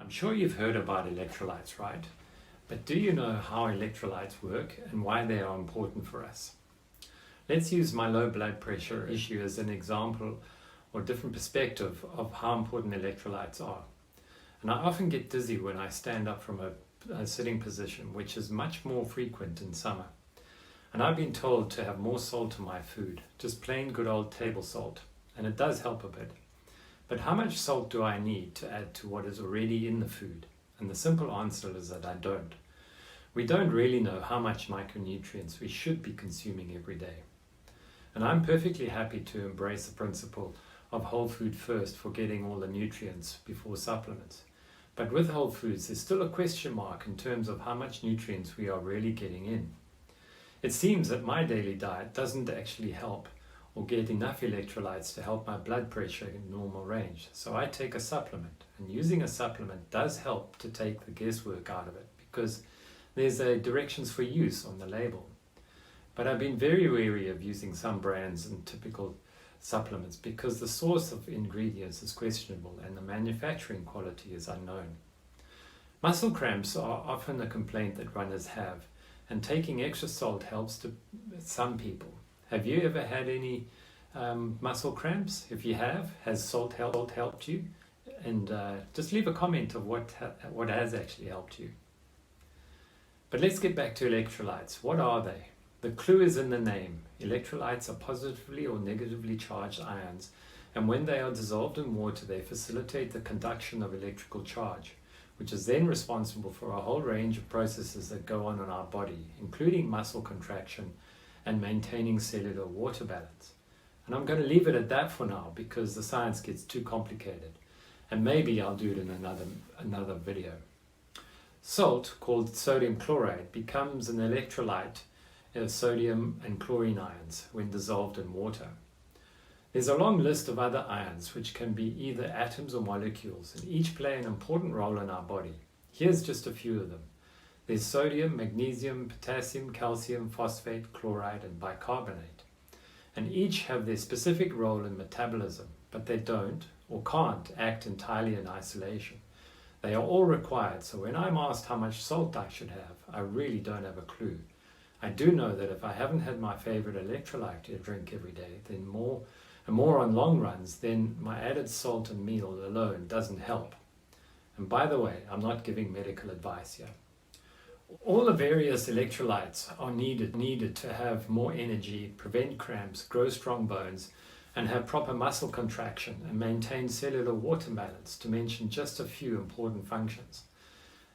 I'm sure you've heard about electrolytes, right? But do you know how electrolytes work and why they are important for us? Let's use my low blood pressure issue as an example or different perspective of how important electrolytes are. And I often get dizzy when I stand up from a sitting position, which is much more frequent in summer. And I've been told to have more salt in my food, just plain good old table salt, and it does help a bit. But how much salt do I need to add to what is already in the food? And the simple answer is that I don't. We don't really know how much micronutrients we should be consuming every day. And I'm perfectly happy to embrace the principle of whole food first for getting all the nutrients before supplements. But with whole foods, there's still a question mark in terms of how much nutrients we are really getting in. It seems that my daily diet doesn't actually help or get enough electrolytes to help my blood pressure in normal range. So I take a supplement, and using a supplement does help to take the guesswork out of it because there's directions for use on the label. But I've been very wary of using some brands and typical supplements because the source of ingredients is questionable and the manufacturing quality is unknown. Muscle cramps are often a complaint that runners have, and taking extra salt helps to some people. Have you ever had any muscle cramps? If you have, has salt helped you? And just leave a comment of what has actually helped you. But let's get back to electrolytes. What are they? The clue is in the name. Electrolytes are positively or negatively charged ions, and when they are dissolved in water, they facilitate the conduction of electrical charge, which is then responsible for a whole range of processes that go on in our body, including muscle contraction and maintaining cellular water balance. And I'm going to leave it at that for now because the science gets too complicated, and maybe I'll do it in another video. Salt, called sodium chloride, becomes an electrolyte of sodium and chlorine ions when dissolved in water. There's a long list of other ions which can be either atoms or molecules, and each play an important role in our body. Here's just a few of them. There's sodium, magnesium, potassium, calcium, phosphate, chloride, and bicarbonate. And each have their specific role in metabolism, but they don't or can't act entirely in isolation. They are all required, so when I'm asked how much salt I should have, I really don't have a clue. I do know that if I haven't had my favorite electrolyte to drink every day, then more on long runs, then my added salt and meal alone doesn't help. And by the way, I'm not giving medical advice here. All the various electrolytes are needed to have more energy, prevent cramps, grow strong bones, and have proper muscle contraction and maintain cellular water balance, to mention just a few important functions.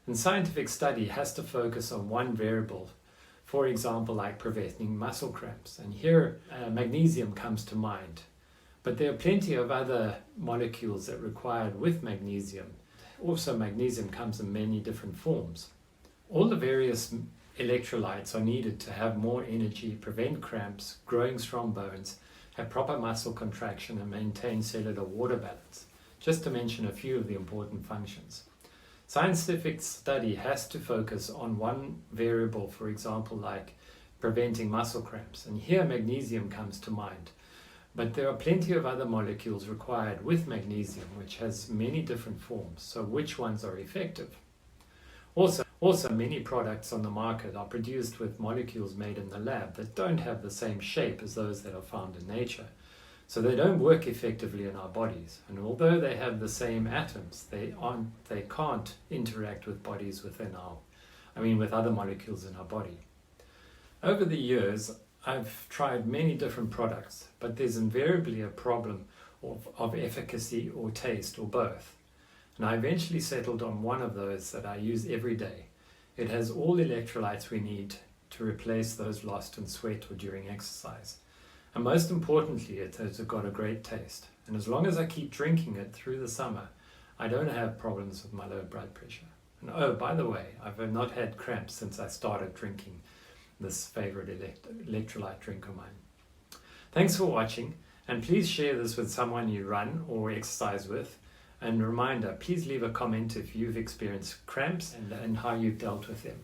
And scientific study has to focus on one variable, for example, like preventing muscle cramps. And here magnesium comes to mind. But there are plenty of other molecules that are required with magnesium. Also, magnesium comes in many different forms. All the various electrolytes are needed to have more energy, prevent cramps, growing strong bones, have proper muscle contraction, and maintain cellular water balance, just to mention a few of the important functions. Scientific study has to focus on one variable, for example, like preventing muscle cramps, and here magnesium comes to mind. But there are plenty of other molecules required with magnesium, which has many different forms, so which ones are effective? Also, many products on the market are produced with molecules made in the lab that don't have the same shape as those that are found in nature. So they don't work effectively in our bodies. And although they have the same atoms, they can't interact with with other molecules in our body. Over the years, I've tried many different products, but there's invariably a problem of efficacy or taste or both. And I eventually settled on one of those that I use every day. It has all the electrolytes we need to replace those lost in sweat or during exercise. And most importantly, it has got a great taste. And as long as I keep drinking it through the summer, I don't have problems with my low blood pressure. And oh, by the way, I've not had cramps since I started drinking this favorite electrolyte drink of mine. Thanks for watching, and please share this with someone you run or exercise with. And a reminder, please leave a comment if you've experienced cramps and how you've dealt with them.